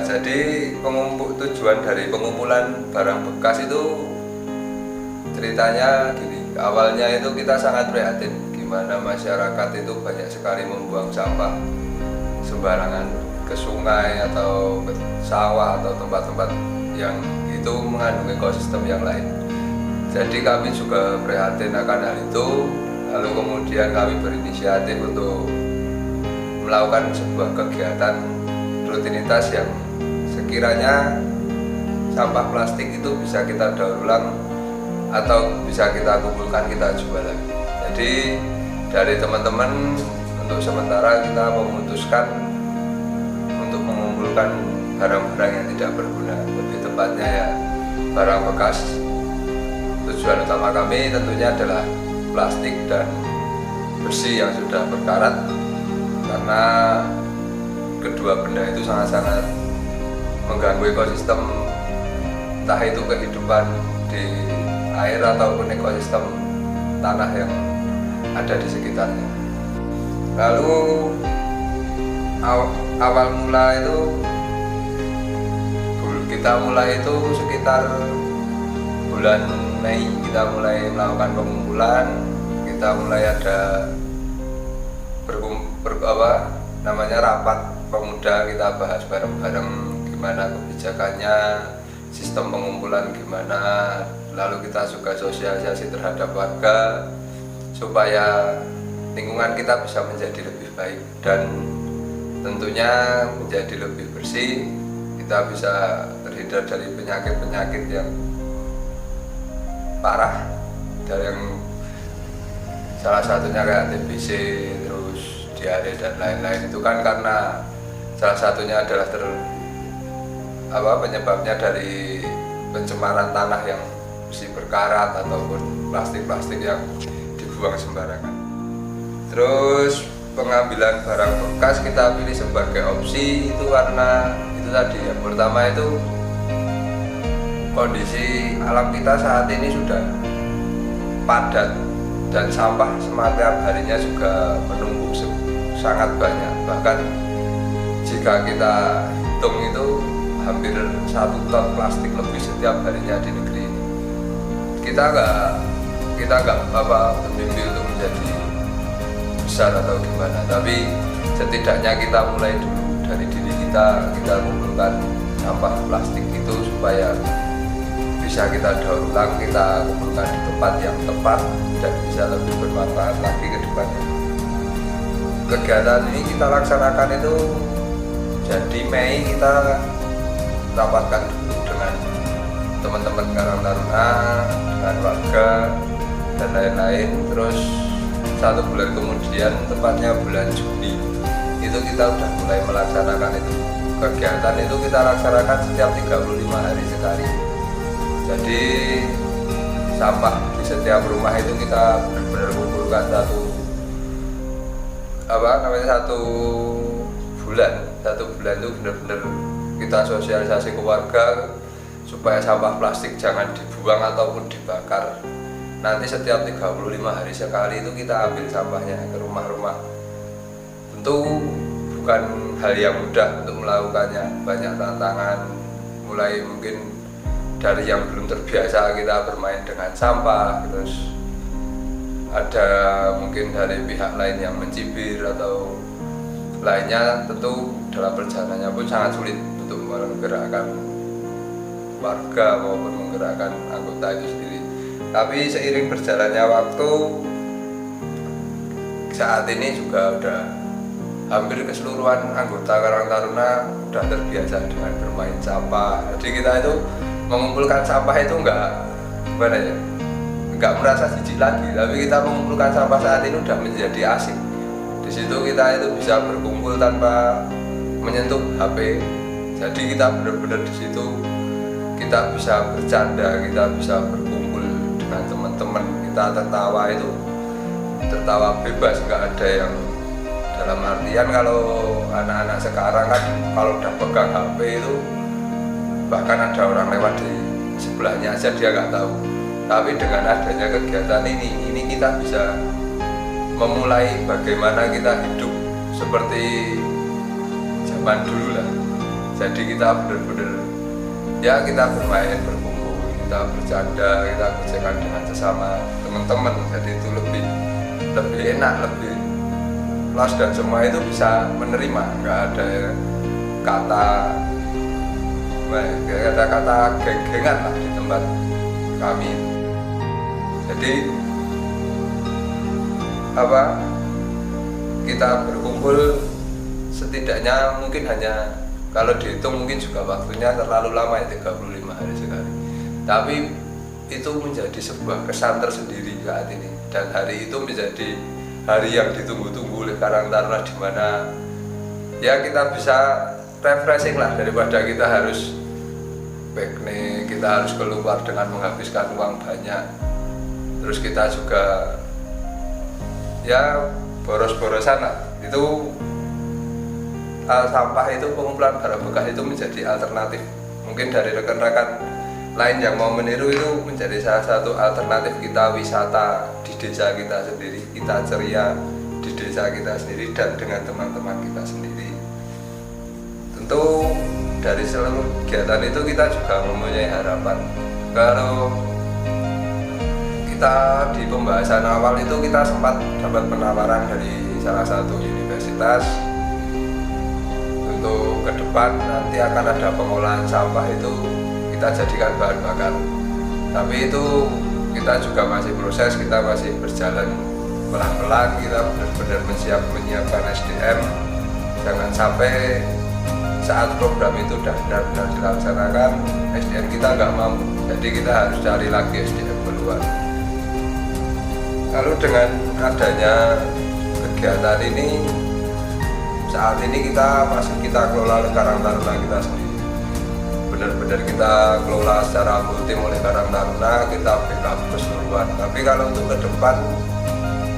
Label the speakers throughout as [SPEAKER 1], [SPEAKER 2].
[SPEAKER 1] jadi tujuan dari pengumpulan barang bekas itu ceritanya gini. Awalnya itu kita sangat prihatin gimana masyarakat itu banyak sekali membuang sampah sembarangan ke sungai atau ke sawah atau tempat-tempat yang itu mengandung ekosistem yang lain. Jadi kami juga prihatin akan hal itu, lalu kemudian kami berinisiatif untuk melakukan sebuah kegiatan rutinitas yang sekiranya sampah plastik itu bisa kita daur ulang atau bisa kita kumpulkan, kita jual lagi. Jadi dari teman-teman untuk sementara kita memutuskan untuk mengumpulkan barang-barang yang tidak berguna, lebih tepatnya ya barang bekas. Tujuan utama kami tentunya adalah plastik dan besi yang sudah berkarat, karena kedua benda itu sangat-sangat mengganggu ekosistem, entah itu kehidupan di air ataupun ekosistem tanah yang ada di sekitarnya. Lalu awal mula itu kita mulai itu sekitar bulan Mei, kita mulai melakukan pengumpulan. Kita mulai ada rapat pemuda, kita bahas bareng-bareng gimana kebijakannya, sistem pengumpulan gimana, lalu kita juga sosialisasi terhadap warga supaya lingkungan kita bisa menjadi lebih baik dan tentunya menjadi lebih bersih, kita bisa terhindar dari penyakit-penyakit yang parah, dari yang salah satunya kayak TBC, terus diare dan lain-lain. Itu kan karena salah satunya adalah penyebabnya dari pencemaran tanah yang besi berkarat ataupun plastik-plastik yang dibuang sembarangan. Terus pengambilan barang bekas kita pilih sebagai opsi itu karena itu tadi, yang pertama itu kondisi alam kita saat ini sudah padat dan sampah setiap harinya juga menumpuk sangat banyak. Bahkan jika kita hitung itu hampir 1 ton plastik lebih setiap harinya di negeri ini. Kita nggak bermimpi untuk menjadi besar atau gimana, tapi setidaknya kita mulai dulu dari diri kita kumpulkan sampah plastik itu supaya bisa kita daur ulang, kita kumpulkan di tempat yang tepat dan bisa lebih bermanfaat lagi ke depannya. Kegiatan ini kita laksanakan itu jadi Mei, kita rapatkan dulu dengan teman-teman Karang Taruna, dengan warga dan lain-lain. Terus 1 bulan kemudian, tepatnya bulan Juni, itu kita udah mulai melaksanakan itu. Kegiatan itu kita laksanakan setiap 35 hari sekali. Jadi sampah di setiap rumah itu kita benar-benar kumpulkan satu bulan itu benar-benar kita sosialisasi ke warga supaya sampah plastik jangan dibuang ataupun dibakar. Nanti setiap 35 hari sekali itu kita ambil sampahnya ke rumah-rumah. Tentu bukan hal yang mudah untuk melakukannya, banyak tantangan, mulai mungkin dari yang belum terbiasa kita bermain dengan sampah, terus ada mungkin dari pihak lain yang mencibir atau lainnya. Tentu dalam perjalanannya pun sangat sulit untuk menggerakkan warga maupun menggerakkan anggota itu sendiri. Tapi seiring berjalannya waktu, saat ini juga udah hampir keseluruhan anggota Karang Taruna udah terbiasa dengan bermain sampah. Jadi kita itu mengumpulkan sampah itu nggak merasa jijik lagi, tapi kita mengumpulkan sampah saat ini udah menjadi asik. Di situ kita itu bisa berkumpul tanpa menyentuh HP. Jadi kita benar-benar di situ kita bisa bercanda, kita bisa berkumpul dengan teman-teman, kita tertawa bebas, nggak ada yang dalam artian kalau anak-anak sekarang kan kalau udah pegang HP itu bahkan ada orang lewat di sebelahnya aja dia nggak tahu. Tapi dengan adanya kegiatan ini kita bisa memulai bagaimana kita hidup seperti zaman dulu lah. Jadi kita benar-benar ya kita bermain, berkumpul, kita bercanda, kita bercakap dengan sesama teman-teman. Jadi itu lebih enak, lebih luas, dan semua itu bisa menerima. Nggak ada kata geng-gengan lah di tempat kami. Jadi kita berkumpul setidaknya mungkin hanya, kalau dihitung mungkin juga waktunya terlalu lama ya, 35 hari sekali. Tapi itu menjadi sebuah kesan tersendiri saat ini, dan hari itu menjadi hari yang ditunggu-tunggu oleh Karang Taruna, di mana ya kita bisa refreshing lah, daripada kita harus piknik, kita harus keluar dengan menghabiskan uang banyak, terus kita juga ya boros-borosan lah. Itu sampah itu, pengumpulan barang bekas itu menjadi alternatif. Mungkin dari rekan-rekan lain yang mau meniru, itu menjadi salah satu alternatif kita wisata di desa kita sendiri, kita ceria di desa kita sendiri dan dengan teman-teman kita sendiri. Tentu dari seluruh kegiatan itu kita juga mempunyai harapan. Kalau kita di pembahasan awal itu kita sempat dapat penawaran dari salah satu universitas untuk ke depan nanti akan ada pengolahan sampah itu kita jadikan bahan bakar. Tapi itu kita juga masih proses, kita masih berjalan pelan-pelan, kita benar-benar menyiapkan SDM. Jangan sampai saat program itu sudah benar-benar dilaksanakan, SDM kita nggak mampu, jadi kita harus cari lagi SDM keluar. Lalu dengan adanya kegiatan ini, saat ini kita kelola oleh Karang Taruna kita sendiri. Benar-benar kita kelola secara full tim oleh Karang Taruna, kita backup keseluruhan. Tapi kalau untuk ke depan,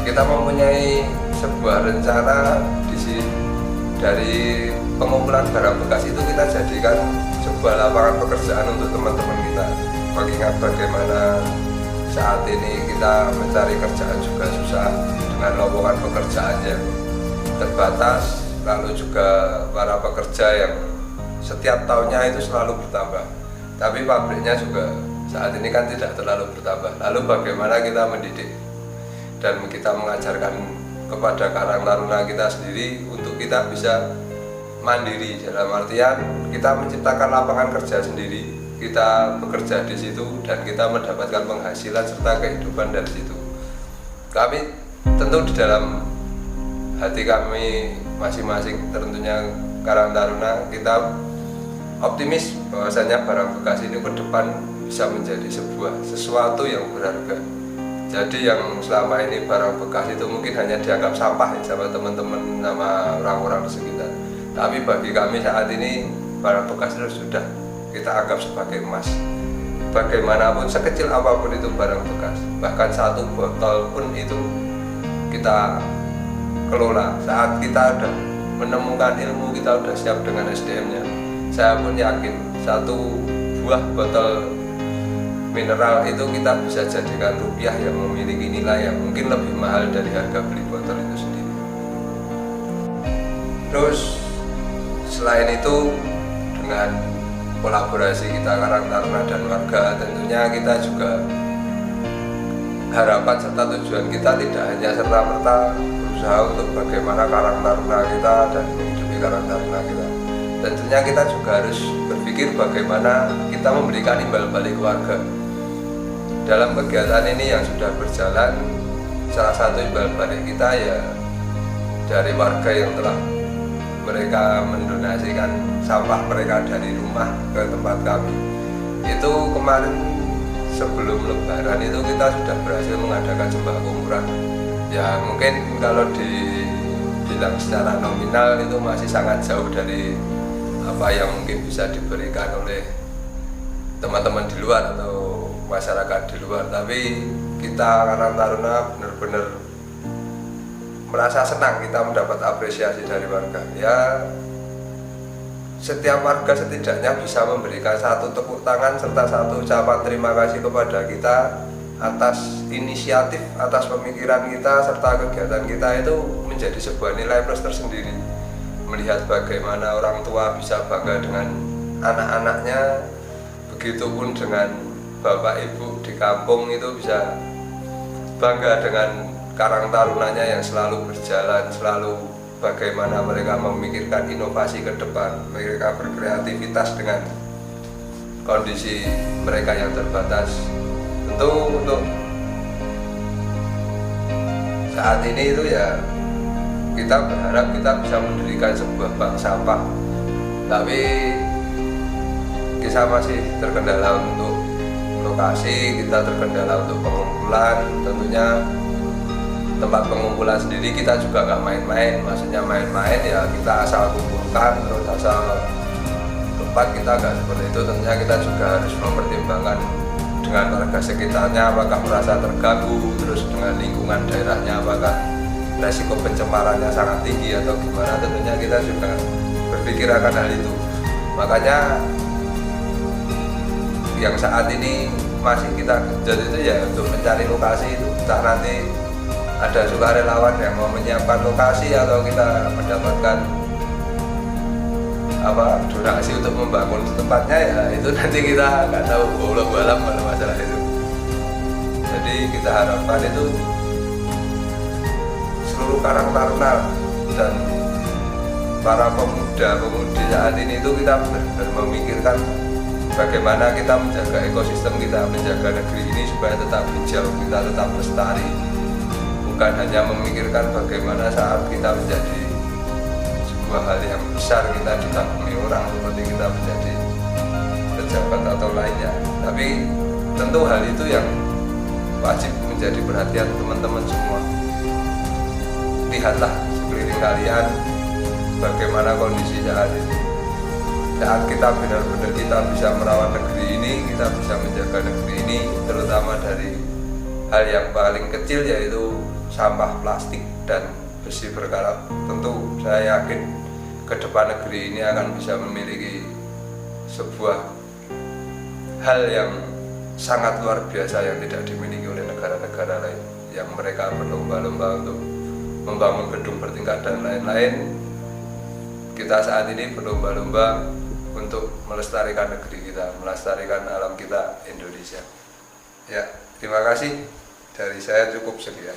[SPEAKER 1] kita mempunyai sebuah rencana di sini. Dari pengumpulan barang bekas itu kita jadikan sebuah lapangan pekerjaan untuk teman-teman kita. Mengingat bagaimana saat ini kita mencari kerjaan juga susah, dengan lowongan pekerjaan yang terbatas, lalu juga para pekerja yang setiap tahunnya itu selalu bertambah, tapi pabriknya juga saat ini kan tidak terlalu bertambah. Lalu bagaimana kita mendidik dan kita mengajarkan kepada Karang Taruna kita sendiri untuk kita bisa mandiri, dalam artian kita menciptakan lapangan kerja sendiri, kita bekerja di situ dan kita mendapatkan penghasilan serta kehidupan dari situ. Kami tentu di dalam hati kami masing-masing, tentunya Karang Taruna, kita optimis bahwasanya barang bekas ini ke depan bisa menjadi sesuatu yang berharga. Jadi yang selama ini barang bekas itu mungkin hanya dianggap sampah ya, sama teman-teman, sama orang-orang di sekitar. Tapi bagi kami saat ini barang bekas itu sudah kita anggap sebagai emas. Bagaimanapun sekecil apapun itu barang bekas, bahkan satu botol pun itu kita kelola. Saat kita sudah menemukan ilmu, kita sudah siap dengan SDM-nya, saya pun yakin satu buah botol mineral itu kita bisa jadikan rupiah yang memiliki nilai yang mungkin lebih mahal dari harga beli botol itu sendiri. Terus selain itu, dengan kolaborasi kita Karang Taruna dan warga, tentunya kita juga harapan serta tujuan kita tidak hanya serta-merta berusaha untuk bagaimana Karang Taruna kita dan menghidupi Karang Taruna kita. Tentunya kita juga harus berpikir bagaimana kita memberikan imbal balik warga. Dalam kegiatan ini yang sudah berjalan, salah satu imbal balik kita ya dari warga yang telah mereka mendonasikan sampah mereka dari rumah ke tempat kami. Itu kemarin sebelum Lebaran itu kita sudah berhasil mengadakan sembako murah. Ya mungkin kalau dibilang secara nominal itu masih sangat jauh dari apa yang mungkin bisa diberikan oleh teman-teman di luar atau masyarakat di luar, tapi kita Karang Taruna benar-benar merasa senang kita mendapat apresiasi dari warga. Ya setiap warga setidaknya bisa memberikan satu tepuk tangan serta satu ucapan terima kasih kepada kita atas inisiatif, atas pemikiran kita serta kegiatan kita, itu menjadi sebuah nilai plus tersendiri. melihat bagaimana orang tua bisa bangga dengan anak-anaknya, begitupun dengan bapak ibu di kampung itu bisa bangga dengan karang tarunanya yang selalu berjalan, selalu bagaimana mereka memikirkan inovasi ke depan, mereka berkreativitas dengan kondisi mereka yang terbatas. Tentu untuk saat ini itu ya kita berharap kita bisa mendirikan sebuah bank sampah, tapi kita masih terkendala untuk lokasi, kita terkendala untuk pengumpulan. Tentunya tempat pengumpulan sendiri kita juga nggak main-main, maksudnya main-main ya kita asal kumpulkan terus asal tempat, kita nggak seperti itu. Tentunya kita juga harus mempertimbangkan dengan warga sekitarnya apakah merasa terganggu, terus dengan lingkungan daerahnya apakah resiko pencemarannya sangat tinggi atau gimana. Tentunya kita juga berpikir akan hal itu. Makanya yang saat ini masih kita genjot itu ya untuk mencari lokasi itu. Entah nanti ada sukarelawan yang mau menyiapkan lokasi atau kita mendapatkan donasi untuk membangun tempatnya, ya itu nanti kita nggak tahu bola balam masalah itu. Jadi kita harapkan itu seluruh karang taruna dan para pemuda-pemudi saat ini itu kita benar-benar memikirkan bagaimana kita menjaga ekosistem kita, menjaga negeri ini supaya tetap hijau, kita tetap lestari. Bukan hanya memikirkan bagaimana saat kita menjadi sebuah hal yang besar kita dikagumi orang seperti kita menjadi pejabat atau lainnya, tapi tentu hal itu yang wajib menjadi perhatian teman-teman semua. Lihatlah sekeliling kalian bagaimana kondisi saat ini. Saat kita benar-benar kita bisa merawat negeri ini, kita bisa menjaga negeri ini, terutama dari hal yang paling kecil yaitu sampah plastik dan besi berkarat. Tentu saya yakin ke depan negeri ini akan bisa memiliki sebuah hal yang sangat luar biasa yang tidak dimiliki oleh negara-negara lain, yang mereka berlomba-lomba untuk membangun gedung bertingkat dan lain-lain. Kita saat ini berlomba-lomba untuk melestarikan negeri kita, melestarikan alam kita Indonesia. Ya, terima kasih. Dari saya cukup sekian.